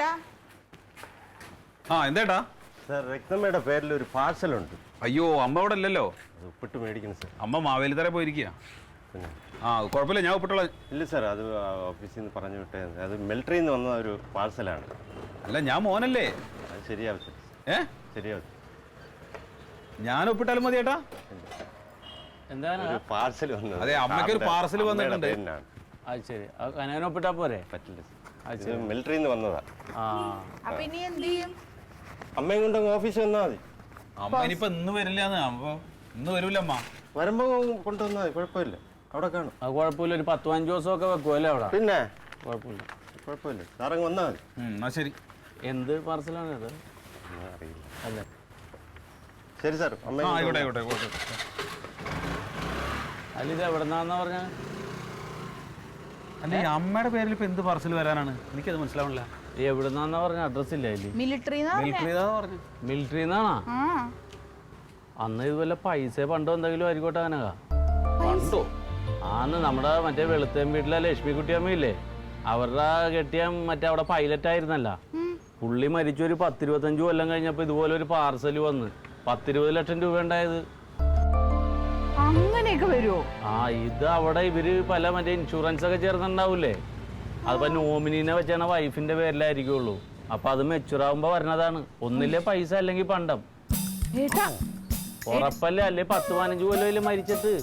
ചേട്ടാ എന്തേട്ടാ സാർ രക്തമ്മയുടെ പേരിൽ ഒരു പാഴ്സലുണ്ട്. അയ്യോ അമ്മ ഇവിടെ അല്ലല്ലോ. അത് ഉപ്പിട്ട് മേടിക്കണം സാർ. അമ്മ മാവേലിത്തറ പോയിരിക്കുക. പിന്നെ കുഴപ്പമില്ല, ഞാൻ ഉപ്പിട്ടോളാം. ഇല്ല സാർ, അത് ഓഫീസിൽ നിന്ന് പറഞ്ഞു വിട്ടേ. അത് മിലിറ്ററിയിൽ നിന്ന് വന്ന ഒരു പാഴ്സലാണ്. അല്ല ഞാൻ മോനല്ലേ. അത് ശരിയാവും സാർ. ശരിയാവും. ഞാൻ ഒപ്പിട്ടാലും മതി ചേട്ടാ. ഒരു പാർസൽ വന്നത്. അതെ, അമ്മയ്ക്ക് ഒരു പാർസൽ വന്നിട്ടുണ്ട്. അത് ശരി, അങ്ങനെ ഒപ്പിട്ടാ പോരെ? പറ്റില്ല സാർ, മിലിറ്ററിയിൽ നിന്ന് വന്നതാ. അപ്പൊ ഇനി എന്ത് ചെയ്യും? അമ്മയും കൊണ്ട് ഓഫീസിൽ വന്നാൽ മതി. അമ്മ ഇനിയിപ്പോ ഇന്ന് വരില്ലാന്ന്. അപ്പൊ ഇന്ന് വരൂല അമ്മ. വരുമ്പോ കൊണ്ടുവന്നാൽ മതി, കുഴപ്പമില്ല. അവിടെ കാണും. അത് കുഴപ്പമില്ല, ഒരു 10-15 ദിവസമൊക്കെ വെക്കുമല്ലേ അവിടെ? പിന്നെ കുഴപ്പമില്ല. സാറങ്ങ് വന്നാൽ മതി. എന്നാ ശരി. എന്ത് പാർസലാണ് ഇത്? അറിയില്ല. അല്ലേ, ശരി സാർ. ആയിക്കോട്ടെ. അല്ല ഇത് എവിടെന്നാന്നാ പറഞ്ഞ? അല്ല ഈ അമ്മയുടെ പേരിൽ ഇപ്പൊ എന്ത് പാർസൽ വരാനാണ്? എനിക്കത് മനസ്സിലാവണില്ല. എവിടെന്നാന്നാ പറഞ്ഞ? അഡ്രസ് ഇല്ല അതില്. പറഞ്ഞു. മിലിറ്ററിന്നാണോ? അന്ന് ഇതുപോലെ പൈസ പണ്ടോ എന്തെങ്കിലും ആയിക്കോട്ടെ. അങ്ങനെയാ പണ്ടോ? ആന്ന് നമ്മുടെ മറ്റേ വെളുത്തേം വീട്ടിലെ ലക്ഷ്മി കുട്ടിയമ്മയില്ലേ, അവരുടെ കെട്ടിയ മറ്റേ അവിടെ പൈലറ്റ് ആയിരുന്നല്ല. പുള്ളി മരിച്ചു ഒരു 10-25 കൊല്ലം കഴിഞ്ഞപ്പോ ഇതുപോലെ ഒരു പാർസൽ വന്ന് 10-20 ലക്ഷം രൂപ ഉണ്ടായത്. അങ്ങനെയൊക്കെ വരുമോ? ഇത് അവിടെ ഇവര് പല മറ്റേ ഇൻഷുറൻസ് ഒക്കെ ചേർന്നിട്ടുണ്ടാവൂലേ, അതിപ്പോ നോമിനീനെ വെച്ചാണ് വൈഫിന്റെ പേരിലായിരിക്കുള്ളൂ. അപ്പൊ അത് മെച്ചുറാവുമ്പോ വരണതാണ്. ഒന്നില്ലേ പൈസ അല്ലെങ്കിൽ പണ്ടം. ഉറപ്പല്ലേ? അല്ലേ 10-15 കൊല്ലം മരിച്ചിട്ട്.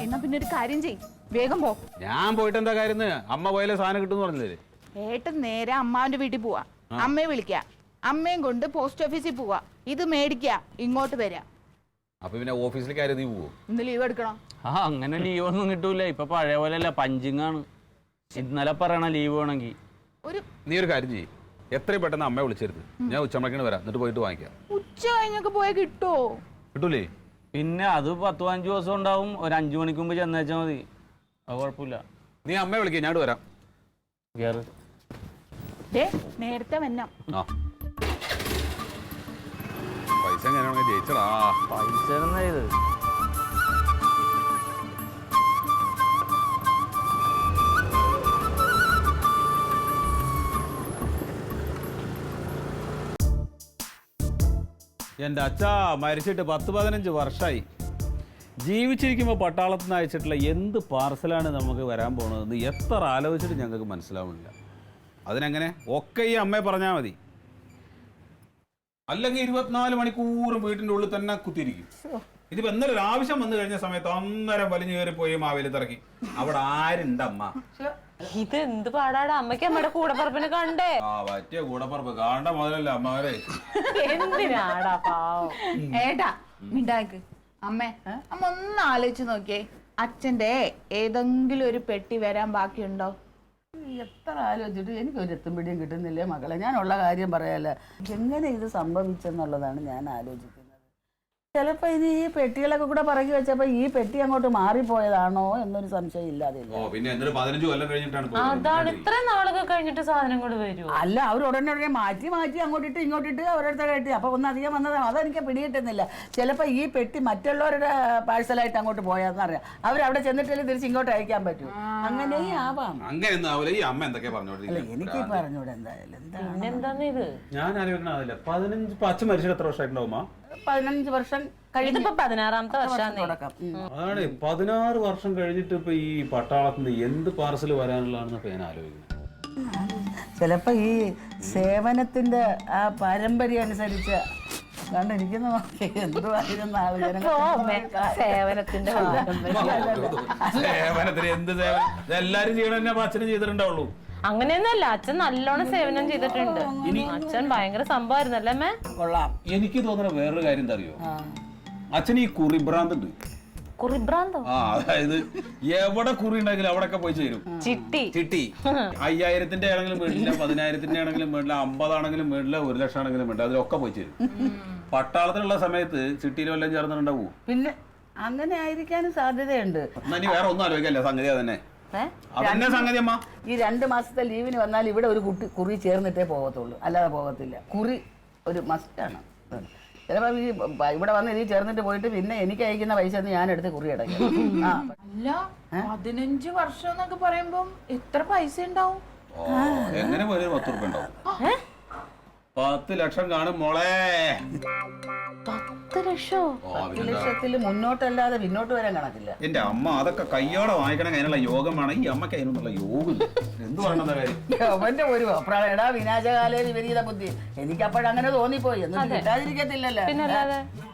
എന്നാ പിന്നെ ഒരു കാര്യം ചെയ്, വേഗം പോ. ഞാൻ പോയിട്ട് എന്താ കാര്യം? അമ്മ പോയാലേ സാധനം കിട്ടും പറഞ്ഞില്ലേ? ഏട്ടൻ നേരെ അമ്മാവിന്റെ വീട്ടിൽ പോവാ, അമ്മയെ വിളിക്കുക, അമ്മയും കൊണ്ട് പോസ്റ്റ് ഓഫീസിൽ പോവാ, ഇത് മേടിക്കുക, ഇങ്ങോട്ട് വരാ. അപ്പൊ പിന്നെ ഓഫീസിലേക്ക് ആരും നീ പോവോ? ഇന്ന് ലീവ് എടുക്കണം. അങ്ങനെ ലീവ് ഒന്നും കിട്ടൂല. ഇപ്പൊ പഴയ പോലെ അല്ല, പഞ്ചിങ്ങാണ്. ഇന്നലെ പറയണ ലീവ് വേണമെങ്കിൽ. നീ ഒരു കാര്യം ചെയ്യ്, എത്രയും പെട്ടെന്ന് അമ്മയെ വിളിച്ചിരുന്നു. ഞാൻ ഉച്ചമണിക്കാണ് വരാം, എന്നിട്ട് പോയിട്ട് വാങ്ങിക്കാം. ഉച്ച കഴിഞ്ഞൊക്കെ പോയാൽ കിട്ടുമോ? കിട്ടൂലേ? പിന്നെ അത് 10-15 ദിവസം ഉണ്ടാവും. ഒരു 5 മണിക്ക് മുമ്പ് ചെന്നേച്ചാൽ മതി. അത് കുഴപ്പമില്ല. നീ അമ്മയെ വിളിക്കുക, ഞാൻ വരാം. കേറ്. നേരത്തെ വന്നാം. പൈസ എങ്ങനെയാണെങ്കിൽ ജയിച്ചടാ. പൈസ എന്നാ ഇത്? എൻ്റെ അച്ഛാ മരിച്ചിട്ട് 10-15 വർഷമായി. ജീവിച്ചിരിക്കുമ്പോൾ പട്ടാളത്തിൽ നിന്ന് അയച്ചിട്ടുള്ള എന്ത് പാർസലാണ് നമുക്ക് വരാൻ പോകുന്നതെന്ന് എത്ര ആലോചിച്ചിട്ട് ഞങ്ങൾക്ക് മനസ്സിലാവുന്നില്ല. അതിനെങ്ങനെ ഒക്കെ ഈ അമ്മയെ പറഞ്ഞാൽ മതി. അല്ലെങ്കിൽ 24 മണിക്കൂറും വീട്ടിൻ്റെ ഉള്ളിൽ തന്നെ കുത്തിയിരിക്കും. ഇതിപ്പോ എന്നാലും ഒരു ആവശ്യം വന്നു കഴിഞ്ഞ സമയത്ത് അന്നേരം വലിഞ്ഞു കയറി പോയി മാവേലിത്തറക്കി. അവിടെ ആരുണ്ടമ്മ? ഇത് എന്ത് പാടാടാ? അമ്മയ്ക്ക് അമ്മയുടെ കൂടപ്പറപ്പിനെ കണ്ടേ? പറ്റിയ കൂടപ്പറപ്പ് കാണണ്ട മുതലല്ല അമ്മമാരെ. എന്തിനാടാ പാവം. ഏട്ടാ മിണ്ടാക്ക്. അമ്മ ഒന്ന് ആലോചിച്ച് നോക്കിയേ, അച്ഛന്റെ ഏതെങ്കിലും ഒരു പെട്ടി വരാൻ ബാക്കിയുണ്ടോ? എത്ര ആലോചിച്ചിട്ട് എനിക്കൊരു എത്തുംപിടിയും കിട്ടുന്നില്ലേ മക്കളെ. ഞാനുള്ള കാര്യം പറയാല്ല, എങ്ങനെ ഇത് സംഭവിച്ചെന്നുള്ളതാണ് ഞാൻ ആലോചിക്കുന്നത്. ചിലപ്പോൾ ഇനി ഈ പെട്ടികളൊക്കെ കൂടെ പറക്കി വെച്ചപ്പോൾ ഈ പെട്ടി അങ്ങോട്ട് മാറിപ്പോയതാണോ എന്നൊരു സംശയം ഇല്ലാതില്ല. അതാണ് ഇത്ര നാളൊക്കെ കഴിഞ്ഞിട്ട് സാധനങ്ങൾ വരും. അല്ല, അവർ ഉടനെ മാറ്റി അങ്ങോട്ടിട്ട് ഇങ്ങോട്ടിട്ട് അവരടുത്ത കെട്ടി. അപ്പോൾ ഒന്ന് അധികം വന്നതാണ്, അതെനിക്ക് പിടികിട്ടുന്നില്ല. ചിലപ്പോൾ ഈ പെട്ടി മറ്റുള്ളവരുടെ പാഴ്സലായിട്ട് അങ്ങോട്ട് പോയാന്നറിയാം. അവരവിടെ ചെന്നിട്ടല്ലേ തിരിച്ച് ഇങ്ങോട്ട് അയക്കാൻ പറ്റൂ. അങ്ങനെയും ആവാം. അല്ല എനിക്ക് പറഞ്ഞൂടെ എന്തായാലും. എന്താന്ന് ഇത്? ഞാൻ ആലോചിക്കണ 15 മരിച്ചിട്ട് എത്ര വർഷമായിട്ടുണ്ടാവുമാ? 15 വർഷം ഇതിപ്പോ 16ാമത്തെ വർഷമാണ്. അതാണ് 16 വർഷം കഴിഞ്ഞിട്ട് ഇപ്പൊ ഈ പട്ടാളത്തിൽ നിന്ന് എന്ത് പാർസൽ വരാനുള്ളതാണെന്നൊക്കെ ഞാൻ ആലോചിക്കുന്നത്. ചിലപ്പോ ഈ സേവനത്തിന്റെ ആ പാരമ്പര്യം അനുസരിച്ച് കണ്ടിരിക്കുന്ന എന്തുവായിരുന്ന സേവനത്തിന്റെ സേവനത്തിന് എന്ത് സേവനം? എല്ലാരും ചെയ്യണ അച്ഛനും ചെയ്തിട്ടുണ്ടാവുള്ളൂ. അങ്ങനെയൊന്നല്ല, അച്ഛൻ നല്ലോണം സേവനം ചെയ്തിട്ടുണ്ട്. അച്ഛൻ ഭയങ്കര സംഭവമായിരുന്നല്ലേ അമ്മേ? കൊള്ളാം. എനിക്ക് തോന്നുന്ന വേറൊരു കാര്യം എന്താ അറിയോ? അച്ഛന് ഈ കുറിഭ്രാന്ത് ഉണ്ട്. കുറിഭ്രാന്തോ? അതായത് എവിടെ കുറി ഉണ്ടെങ്കിലും അവിടെയൊക്കെ പോയി ചേരും. ചിട്ടി 5000-ന്റെ ആണെങ്കിലും വേണ്ടില്ല, 10,000-ന്റെ ആണെങ്കിലും വേണ്ടില്ല, 50 ആണെങ്കിലും വേണ്ടില്ല, 1 ലക്ഷം ആണെങ്കിലും വേണ്ടില്ല, അതിലൊക്കെ പോയി ചേരും. പട്ടാളത്തിലുള്ള സമയത്ത് ചിട്ടിയിൽ വല്ലതും ചേർന്നിട്ടുണ്ടാവൂ. പിന്നെ അങ്ങനെ ആയിരിക്കാനും സാധ്യതയുണ്ട്. വേറെ ഒന്നും ആലോചിക്കല്ല, സംഗതി അതന്നെ. അതന്നെ സംഗതി അമ്മ. ഈ 2 മാസത്തെ ലീവിന് വന്നാൽ ഇവിടെ ഒരു കുറി ചേർന്നിട്ടേ പോകത്തുള്ളൂ, അല്ലാതെ പോകത്തില്ല. കുറി ഒരു മസ്റ്റാണ്. ചിലപ്പോൾ ഈ ഇവിടെ വന്ന് ഇത് ചേർന്നിട്ട് പോയിട്ട് പിന്നെ എനിക്ക് അയക്കുന്ന പൈസ ഞാൻ എടുത്ത് കുറി അടയ്ക്കും. അല്ല 15 വർഷം എന്നൊക്കെ പറയുമ്പോ എത്ര പൈസ ഉണ്ടാവും? എങ്ങനെ പോലും 10 റുപ്യ ഉണ്ടാവും. 10 ലക്ഷം കാണും മോളെ. 10 ലക്ഷോ? 10 ലക്ഷത്തിൽ മുന്നോട്ടല്ലാതെ പിന്നോട്ട് വരാൻ കണക്കില്ല. എന്റെ അമ്മ അതൊക്കെ കയ്യോടെ വാങ്ങിക്കണം. അതിനുള്ള യോഗം വേണം. ഈ അമ്മക്ക് അതിനുള്ള യോഗം എന്ത് പറയണ കാര്യം. അവന്റെ ഒരു അഭിപ്രായം, വിനാശകാലേ വിപരീത ബുദ്ധി. എനിക്ക് അപ്പോഴങ്ങനെ തോന്നിപ്പോയി. എന്നിട്ട് കിട്ടാതിരിക്കത്തില്ലല്ലോ.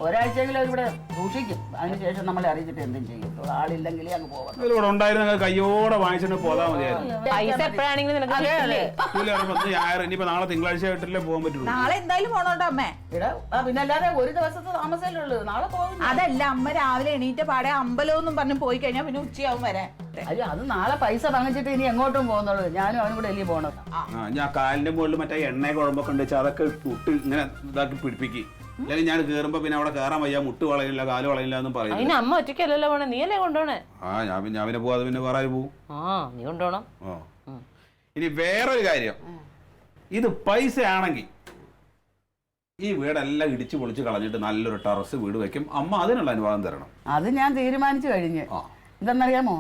ഒരാഴ്ചയെങ്കിലും അവരിവിടെ സൂക്ഷിക്കും. അതിനുശേഷം നമ്മളെ അറിയിച്ചിട്ട് എന്തും ചെയ്യും. ആളില്ലെങ്കിൽ അങ്ങ് പോകാം. ഇവിടെ ഉണ്ടായിരുന്ന കയ്യോടെ വാങ്ങിച്ചിട്ട് പോതാ മതിയായിരുന്നു. പൈസ എപ്പോഴാണെങ്കിലും നിനക്ക് കിട്ടില്ലേ? ഇനിയിപ്പോ നാളെ തിങ്കളാഴ്ച ആയിട്ടല്ലേ പോകാൻ പറ്റുള്ളൂ. നാളെ എന്തായാലും പോണോട്ടോ അമ്മേ. പിന്നെ അല്ലാതെ ഒരു ദിവസത്തെ താമസമല്ലേ ഉള്ളൂ. നാളെ പോകും. അതല്ല, അമ്മ രാവിലെ എണീറ്റ പാടെ അമ്പലമൊന്നും പറഞ്ഞ് പോയി കഴിഞ്ഞാൽ പിന്നെ ഉച്ചയാവും വരാൻ. അയ്യോ, അത് നാളെ പൈസ വാങ്ങിച്ചിട്ട് ഇനി എങ്ങോട്ടും പോകുന്നുള്ളൂ. ഞാനും അവനും കൂടെ എല്ലാം പോകണം. ഞാൻ കാലിന്റെ മുകളിൽ മറ്റേ എണ്ണ കുഴമ്പൊക്കെ ഉണ്ട് വെച്ചാൽ അതൊക്കെ മുട്ട് ഇങ്ങനെ ഇതാക്കി പിടിപ്പിക്കും. അല്ലെങ്കിൽ ഞാൻ കേറുമ്പോ പിന്നെ അവിടെ കയറാൻ വയ്യ, മുട്ട് വളയില്ല, കാല് വളയില്ല എന്നും പറയും. അതിന് അമ്മ ഒറ്റയ്ക്കല്ലല്ലോ പോണേ, നീ അല്ലേ കൊണ്ടുപോണേ? ഞാൻ പിന്നെ പോവാതെ പിന്നെ വേറെ പോവും. നീ കൊണ്ടുപോണം. ഇനി വേറൊരു കാര്യം, ഇത് പൈസ ആണെങ്കിൽ ഈ വീടെല്ലാം ഇടിച്ചു പൊളിച്ച് കളഞ്ഞിട്ട് നല്ലൊരു ടെറസ് വീട് വെക്കും. അമ്മ അതിനുള്ള അനുവാദം തരണം. അത് ഞാൻ തീരുമാനിച്ചു കഴിഞ്ഞ്. എന്തെന്നറിയാമോ,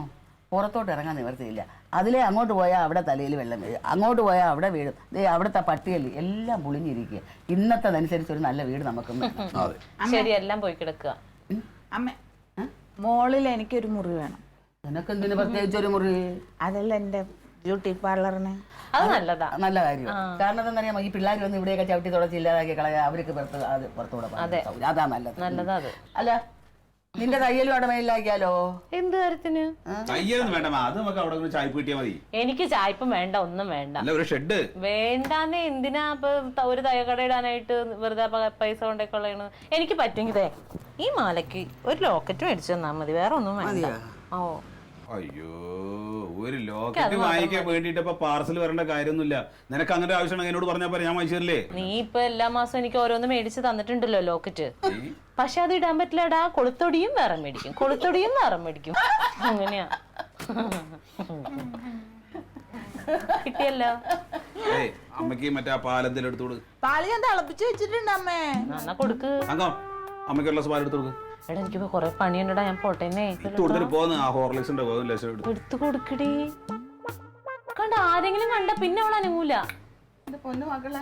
പുറത്തോട്ട് ഇറങ്ങാൻ നിവർത്തിയില്ല. അതിലേ അങ്ങോട്ട് പോയാൽ അവിടെ തലയിൽ വെള്ളം വീഴും, അങ്ങോട്ട് പോയാൽ അവിടെ വീഴും. അവിടുത്തെ പട്ടികയിൽ എല്ലാം പൊളിഞ്ഞിരിക്കുക. ഇന്നത്തതനുസരിച്ച് ഒരു നല്ല വീട് നമുക്ക് ശരി, എല്ലാം പോയി കിടക്കുക. അമ്മ, മോളിൽ എനിക്കൊരു മുറി വേണം. നിനക്കെന്തിന് പ്രത്യേകിച്ചൊരു മുറി? അതല്ല എന്റെ ബ്യൂട്ടി പാർലറിന്. അത് നല്ലതാ, നല്ല കാര്യം. കാരണം എന്താണെന്നറിയാമോ, ഈ പിള്ളേർ വന്ന് ഇവിടെയൊക്കെ ചവിട്ടി തുടച്ച് ഇല്ലാതാക്കി കളയാ. അവർക്ക് പുറത്തൂടെ അതാ നല്ലത്. നല്ലതാ അത്. അല്ല, നിന്റെ തയ്യലും അടമയിലാക്കിയാലോ? എന്ത് കാര്യത്തിന്? തയ്യലൊന്നും വേണ്ട, അത് നമുക്ക് അവിടെ ചായ്പ കിട്ടിയാൽ മതി. എനിക്ക് ചായ്പും വേണ്ട, ഒന്നും വേണ്ട. അല്ല, ഒരു ഷെഡ് വേണ്ടാന്നേ. എന്തിനാ ഇപ്പൊ ഒരു തയ്യക്കട ഇടാനായിട്ട് വെറുതെ പൈസ കൊണ്ടൊക്കെ ഉള്ളതാണ്. എനിക്ക് പറ്റുമെങ്കിൽ ഈ മാലയ്ക്ക് ഒരു ലോക്കറ്റ് മേടിച്ചു തന്നാ മതി, വേറെ ഒന്നും വേണ്ട. ഓ അയ്യോ, ഒരു ലോക്കറ്റ് വാങ്ങിക്കാൻ വേണ്ടിട്ട് ഇപ്പൊ പാർസൽ വരേണ്ട കാര്യമൊന്നുമില്ല. നിനക്ക് അങ്ങനെ ആവശ്യമാണ് എന്നോട് പറഞ്ഞാൽ പോലെ ഞാൻ വാങ്ങിച്ചു തരില്ലേ? നീ ഇപ്പൊ എല്ലാ മാസവും എനിക്ക് ഓരോന്ന് മേടിച്ച് തന്നിട്ടുണ്ടല്ലോ ലോക്കറ്റ്. പക്ഷെ അത് ഇടാൻ പറ്റില്ലടാ. കൊളുത്തൊടിയും വേറെ മേടിക്കും, കൊളുത്തൊടിയും വേറെ മേടിക്കും. അങ്ങനെയാ. കിട്ടിയല്ലോ. അമ്മക്ക് മറ്റേ പാലെന്തെങ്കിലും എടുത്തോട്. പാല് ഞാൻ തിളപ്പിച്ച് വെച്ചിട്ടുണ്ട് അമ്മേ. എന്നാ കൊടുക്ക്. അമ്മയ്ക്കുള്ള പാൽ എടുത്തു കൊടുക്ക്. എടാ, എനിക്കിപ്പോ കൊറേ പണിയുണ്ടടാ, ഞാൻ പോട്ടേന്നേ. എടുത്തു കൊടുക്കടി. കണ്ട, ആരെങ്കിലും കണ്ട പിന്നെ അവൾ അനങ്ങൂല. എന്റെ പൊന്നു മക്കളെ,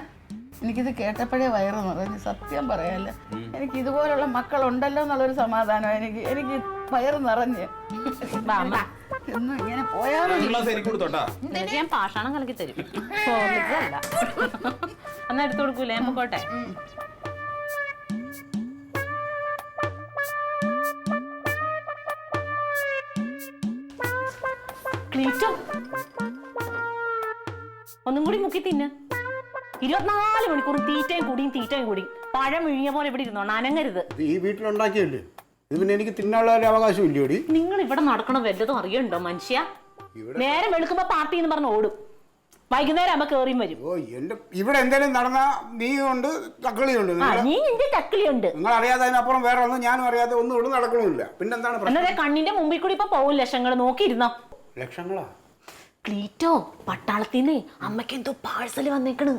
എനിക്കിത് കേട്ടപ്പോഴേ വയറ് നിറഞ്ഞു. സത്യം പറയാല്ല, എനിക്ക് ഇതുപോലുള്ള മക്കളുണ്ടല്ലോ എന്നുള്ളൊരു സമാധാനം. എനിക്ക് വയറ് നിറഞ്ഞ് എന്നും ഇങ്ങനെ പോയാലും ഞാൻ പാഷാണം കലക്കി തരും. അല്ല എന്നാ എടുത്തു കൊടുക്കൂലേ? ഞാൻ പോട്ടെ. ഒന്നും കൂടി മുക്കി തിന്ന്. 24 മണിക്കൂറും തീറ്റയും കൂടിയും പഴം വിഴിഞ്ഞ പോലെ ഇവിടെ ഇരുന്നോ, അനങ്ങരുത്. ഈ വീട്ടിലുണ്ടാക്കിയല്ലേ ഇത്, പിന്നെ എനിക്ക് തിന്നാനുള്ള ഒരു അവകാശം ഇല്ലയോടി? നിങ്ങൾ ഇവിടെ നടക്കണ വല്ലതും അറിയണ്ടോ മനുഷ്യ? നേരം വെളുക്കുമ്പോ പാർട്ടി എന്ന് പറഞ്ഞ് ഓടും, വൈകുന്നേരം ആകുമ്പോ കേറിയും വരും. ഓ, എന്റെ ഇവിടെ എന്തെങ്കിലും നടന്ന നീ ഉണ്ട്, തക്കളിയുണ്ട്. നീ എന്റെ തക്കിളിയുണ്ട്. നിങ്ങൾ അറിയാതെ അതിനപ്പുറം വേറെ ഒന്നും ഞാനും അറിയാതെ ഒന്നും ഇവിടെ നടക്കണമില്ല. പിന്നെന്താണ് പ്രശ്നം? എന്നാ കണ്ണിന്റെ മുമ്പിൽ കൂടി ഇപ്പൊ പോകും ലക്ഷങ്ങൾ നോക്കിയിരുന്നോ? ലക്ഷങ്ങളാ? ക്ലീറ്റോ, പട്ടാളത്തിന്ന് അമ്മയ്ക്ക് എന്തോ പാഴ്സല് വന്നേക്കണ്.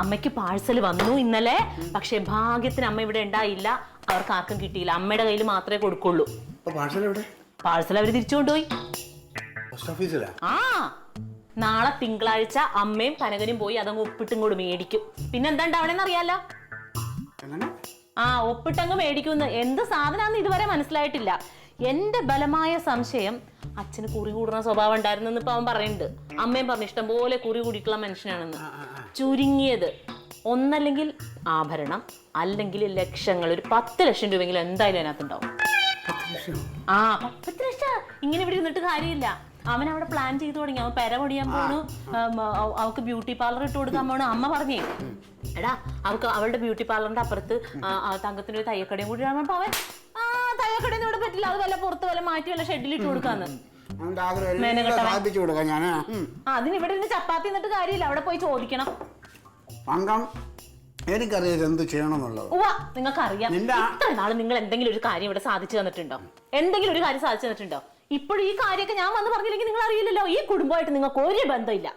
അമ്മയ്ക്ക് പാഴ്സല് വന്നു ഇന്നലെ. പക്ഷെ ഭാഗ്യത്തിന് അമ്മ ഇവിടെ ഉണ്ടായില്ല. അവർക്ക് ആർക്കും കിട്ടിയില്ല. അമ്മയുടെ കയ്യിൽ മാത്രമേ കൊടുക്കുള്ളൂ. പാഴ്സൽ അവര് തിരിച്ചു കൊണ്ടുപോയി. നാളെ തിങ്കളാഴ്ച അമ്മയും കനകനും പോയി അതങ്ങ് ഒപ്പിട്ടും കൂടി മേടിക്കും. പിന്നെ എന്താ ഉണ്ടാവണേന്ന് അറിയാലോ? ഒപ്പിട്ടങ്ങ് മേടിക്കുന്നു. എന്ത് സാധനാന്ന് ഇതുവരെ മനസ്സിലായിട്ടില്ല. എന്റെ ബലമായ സംശയം അച്ഛന് കുറി കൂടുന്ന സ്വഭാവം ഉണ്ടായിരുന്നെന്ന് ഇപ്പൊ അവൻ പറയുന്നുണ്ട്. അമ്മയും പറഞ്ഞു ഇഷ്ടം പോലെ കുറി കൂടിയിട്ടുള്ള മനുഷ്യനാണെന്ന്. ചുരുങ്ങിയത് ഒന്നല്ലെങ്കിൽ ആഭരണം, അല്ലെങ്കിൽ ലക്ഷങ്ങൾ. ഒരു 10 ലക്ഷം രൂപയെങ്കിലും എന്തായാലും അതിനകത്തുണ്ടാവും. 10 ലക്ഷം. ഇങ്ങനെ ഇവിടെ ഇരുന്നിട്ട് കാര്യമില്ല. അവൻ അവിടെ പ്ലാൻ ചെയ്തു തുടങ്ങി. അവൻ പെര പൊടിയാൻ പോണു, അവൾക്ക് ബ്യൂട്ടി പാർലർ ഇട്ട് കൊടുക്കാൻ പോണു. അമ്മ പറഞ്ഞേ, എടാ അവൾക്ക് അവളുടെ ബ്യൂട്ടി പാർലറിന്റെ അപ്പുറത്ത് തങ്കത്തിന്റെ ഒരു തയ്യക്കടയും കൂടി ആകുമ്പോ അവൻ തയ്യക്കടയൊന്നും ഇവിടെ പറ്റില്ല, അത് വല്ല പുറത്ത് വല്ല മാറ്റി വല്ല ഷെഡിൽ ഇട്ട് കൊടുക്കാന്ന്. അതിനിവിടെ ഇരുന്ന് ചപ്പാത്തി എന്നിട്ട് കാര്യമില്ല, അവിടെ പോയി ചോദിക്കണം. എനിക്കറിയാം എന്ത് ചെയ്യണമെന്നുള്ളത്. നിങ്ങൾക്ക് അറിയാം. ഇത്ര നാള് നിങ്ങൾ എന്തെങ്കിലും ഒരു കാര്യം ഇവിടെ സാധിച്ചു തന്നിട്ടുണ്ടോ? എന്തെങ്കിലും ഒരു കാര്യം സാധിച്ചു തന്നിട്ടുണ്ടോ? ഇപ്പോഴും ഈ കാര്യമൊക്കെ ഞാൻ വന്ന് പറഞ്ഞില്ലെങ്കിൽ നിങ്ങൾ അറിയില്ലല്ലോ. ഈ കുടുംബമായിട്ട് നിങ്ങൾക്ക് ഒരു ബന്ധമില്ല.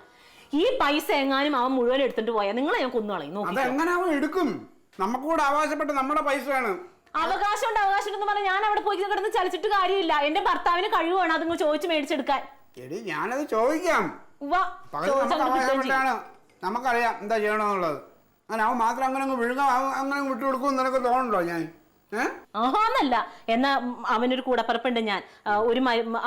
ഈ പൈസ എങ്ങാനും അവൻ മുഴുവൻ എടുത്തിട്ട് പോയാൽ നിങ്ങളെ ഞാൻ കൊന്നുകളയും. അതെങ്ങനെ അവൻ എടുക്കും? നമുക്കൂടെ അവകാശപ്പെട്ട് നമ്മുടെ പൈസയാണ്. അവകാശം ഉണ്ട് എന്ന് പറഞ്ഞാൽ ഞാൻ അവിടെ പോയി കിടന്ന് ചലിച്ചിട്ട് കാര്യമില്ല. എന്റെ ഭർത്താവിന് കഴിവാണ് അതിങ്ങൾ ചോദിച്ച് മേടിച്ചെടുക്കാൻ. എടി ഞാനത് ചോദിക്കാം. വാ, പകുതി ചോദിച്ചാൽ നമുക്ക് കിട്ടുകയും ചെയ്യും. അവകാശപ്പെട്ടാണ്. നമുക്കറിയാം എന്താ ചെയ്യണമെന്നുള്ളത്. അങ്ങനെ അവൻ മാത്രം അങ്ങനെ അങ്ങ് വിഴുങ്ങാൻ അങ്ങനെ വിട്ടു കൊടുക്കും നിനക്ക് തോന്നുന്നുണ്ടോ ഞാൻ? ആഹാന്നല്ല. എന്നാ അവനൊരു കൂടപ്പറപ്പുണ്ട് ഞാൻ. ഒരു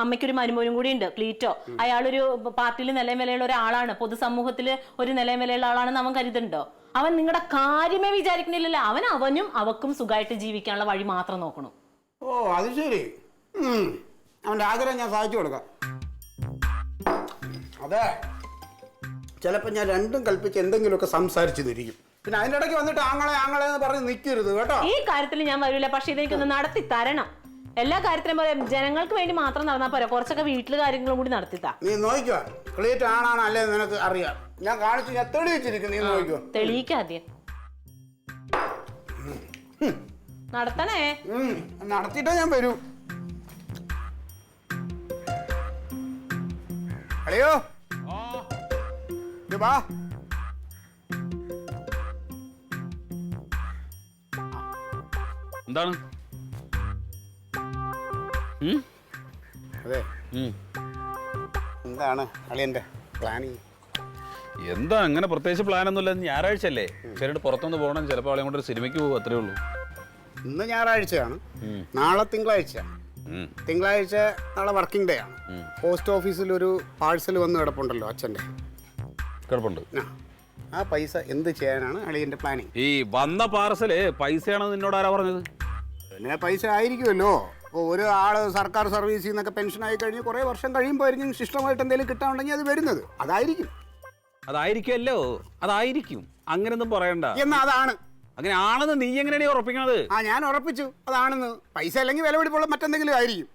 അമ്മയ്ക്കൊരു മരുമോനും കൂടി ഉണ്ട്, ക്ലീറ്റോ. അയാളൊരു പാർട്ടിയിൽ നിലയും വിലയുള്ള ഒരാളാണ്, പൊതുസമൂഹത്തിൽ ഒരു നിലയും വിലയുള്ള ആളാണെന്ന് അവൻ കരുതുന്നുണ്ടോ? അവൻ നിങ്ങളുടെ കാര്യമേ വിചാരിക്കണില്ലല്ലോ. അവനും അവക്കും സുഖമായിട്ട് ജീവിക്കാനുള്ള വഴി മാത്രം നോക്കണം. ഓ അത് ശരി. അവൻ്റെ ആഗ്രഹം ഞാൻ സാധിച്ചു കൊടുക്കാം. അതെ, ചിലപ്പോൾ ഞാൻ രണ്ടും കൽപ്പിച്ച് എന്തെങ്കിലുമൊക്കെ സംസാരിച്ചു തിരിക്കും. പിന്നെ അതിൻ്റെ ഇടയ്ക്ക് വന്നിട്ട് ആങ്ങളെ എന്ന് പറഞ്ഞ് നിൽക്കരുത് കേട്ടോ. ഈ കാര്യത്തിൽ ഞാൻ വരില്ല, പക്ഷെ ഇതെനിക്കൊന്ന് നടത്തി തരണം. എല്ലാ കാര്യത്തിലും പോലെ ജനങ്ങൾക്ക് വേണ്ടി മാത്രം നടന്നാൽ പോരാ, കുറച്ചൊക്കെ വീട്ടിലെ കാര്യങ്ങളും കൂടി നടത്തിത്താ. നീ നോക്കിക്കോ, ക്ലീറ്റ് ആണാണ് അല്ലേ നിനക്ക് അറിയാം. ഞാൻ കാണിച്ചു, ഞാൻ തെളിയിച്ചിരിക്കും. നീ നോക്കിക്കോ. തെളിയിക്കാദ്യം നടത്തണേ. നടത്തിയിട്ടേ ഞാൻ വരൂ. അളിയോ വാ. എന്താണ്? അതെ, എന്താണ് അളിയന്റെ പ്ലാനിങ്? എന്താ അങ്ങനെ പ്രത്യേകിച്ച് പ്ലാനൊന്നുമില്ല. ഞായറാഴ്ച അല്ലേ, ശരിയായിട്ട് പുറത്തൊന്ന് പോകണം. ചിലപ്പോൾ അവളെ കൊണ്ട് ഒരു സിനിമയ്ക്ക് പോകും, അത്രേ ഉള്ളൂ. ഇന്ന് ഞായറാഴ്ചയാണ്, നാളെ തിങ്കളാഴ്ച. തിങ്കളാഴ്ച നാളെ വർക്കിംഗ് ഡേ ആണ്. പോസ്റ്റ് ഓഫീസിൽ ഒരു പാഴ്സൽ വന്ന് കിടപ്പുണ്ടല്ലോ അച്ഛൻ്റെ. കിടപ്പുണ്ട്. ആ പൈസ എന്ത് ചെയ്യാനാണ് അളിയന്റെ പ്ലാനിങ്? ഈ വന്ന പാർസല് പൈസയാണെന്ന് നിന്നോട് ആരാ പറഞ്ഞത്? പിന്നെ പൈസ ആയിരിക്കുമല്ലോ. അപ്പോൾ ഒരു ആള് സർക്കാർ സർവീസിൽ നിന്നൊക്കെ പെൻഷൻ ആയി കഴിഞ്ഞ് കുറേ വർഷം കഴിയുമ്പോൾ ആയിരിക്കും ശിഷ്ടമായിട്ട് എന്തെങ്കിലും കിട്ടാനുണ്ടെങ്കിൽ അത് വരുന്നത്. അതായിരിക്കുമല്ലോ, അതായിരിക്കും. അങ്ങനെയൊന്നും പറയണ്ട. എന്നാ അതാണ്. അങ്ങനെ ആണെന്ന് നീ എങ്ങനെയാണ് ഉറപ്പിക്കണത്? ഞാൻ ഉറപ്പിച്ചു അതാണെന്ന്. പൈസ അല്ലെങ്കിൽ വിലപിടിപ്പുള്ള മറ്റെന്തെങ്കിലും ആയിരിക്കും.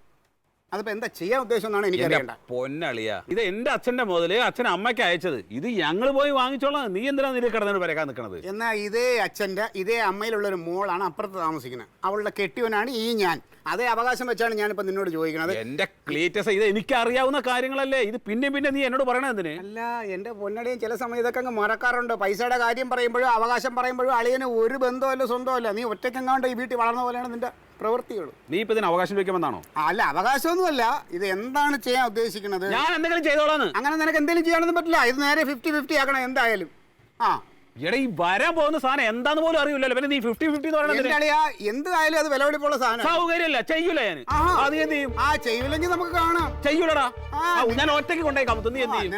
അതിപ്പോ എന്താ ചെയ്യാൻ ഉദ്ദേശം എന്നാണ് എനിക്കറിയണ്ട. പൊന്നളിയ, ഇത് എന്റെ അച്ഛന്റെ മുതല് അച്ഛൻ അമ്മയ്ക്ക് അയച്ചത്. ഇത് ഞങ്ങൾ പോയി വാങ്ങിച്ചോളാം. നീ എന്തിനാ നിന്റെ കിടന്നു വരക്കാൻ നിൽക്കണത്? എന്നാ ഇതേ അച്ഛന്റെ ഇതേ അമ്മയിലുള്ള ഒരു മോളാണ് അപ്പുറത്ത് താമസിക്കുന്നത്. അവളുടെ കെട്ടിയവനാണ് ഈ ഞാൻ. അതേ അവകാശം വെച്ചാണ് ഞാനിപ്പോ നിന്നോട് ചോദിക്കുന്നത്. എന്റെ ക്ലീറ്റസ്, ഇത് എനിക്ക് അറിയാവുന്ന കാര്യങ്ങളല്ലേ. ഇത് പിന്നെ നീ എന്നോട് പറയണ എന്തിന്? അല്ല എന്റെ പൊന്നടിയും ചില സമയത്തൊക്കെ അങ്ങ് മറക്കാറുണ്ട്. പൈസയുടെ കാര്യം പറയുമ്പോഴും അവകാശം പറയുമ്പോഴും അളിയന് ഒരു ബന്ധമല്ല സ്വന്തമല്ല. നീ ഒറ്റയ്ക്കെങ്ങാണ്ട് ഈ വീട്ടിൽ വളർന്ന പോലെയാണ് നിന്റെ പ്രവൃത്തികൾ. നീ ഇപ്പൊ ഇതിന് അവകാശം വെക്കുമെന്നാണോ? അല്ല, അവകാശമൊന്നുമല്ല. ഇത് എന്താണ് ചെയ്യാൻ ഉദ്ദേശിക്കുന്നത്? ഞാൻ എന്തെങ്കിലും ചെയ്തോളാന്ന്. അങ്ങനെ നിനക്ക് എന്തെങ്കിലും ചെയ്യാനൊന്നും പറ്റില്ല. ഇത് നേരെ 50-50 ആക്കണം എന്തായാലും. എടാ, ഈ വരാൻ പോകുന്ന സാധനം എന്താന്ന് പോലും അറിയില്ലല്ലോ. പിന്നെ നീ 50-50 എന്ന് പറയണത് എന്തായാലും അത് വിലപിടിപ്പുള്ള സാധനം. സൗകര്യമല്ല. ചെയ്യൂല ഞാൻ. അത് എന്ത് ചെയ്യും? ചെയ്യൂലെങ്കിൽ നമുക്ക് കാണാം. ചെയ്യൂലടാ. ഞാൻ ഒറ്റയ്ക്ക് കൊണ്ടേക്കാം. നീ എന്ത് ചെയ്യും?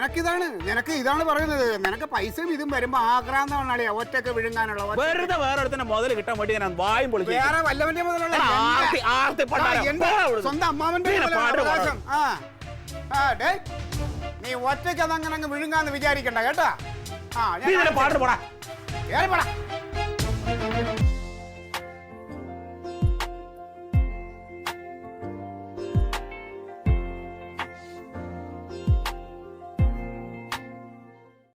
നിനക്ക് ഇതാണ് പറയുന്നത്. നിനക്ക് പൈസയും ഇതും വരുമ്പോ ആക്രാന്താണ് അളിയാ ഒറ്റയ്ക്ക് വിഴുങ്ങാനുള്ള. വെറുതെ വേറെ അടുത്തന്നെ മുതൽ കിട്ടാൻ വേണ്ടി ഞാൻ വായും പൊളിച്ചു. വേറെ വല്ലവന്റെ മുതലുള്ള സ്വന്തം അമ്മാവന്റെ അവകാശം. നീ ഒറ്റയ്ക്ക് അതങ്ങനെ അങ്ങ് വിഴുങ്ങാന്ന് വിചാരിക്കണ്ട കേട്ടാ. പാട്ട് പോടാ. പോടാ.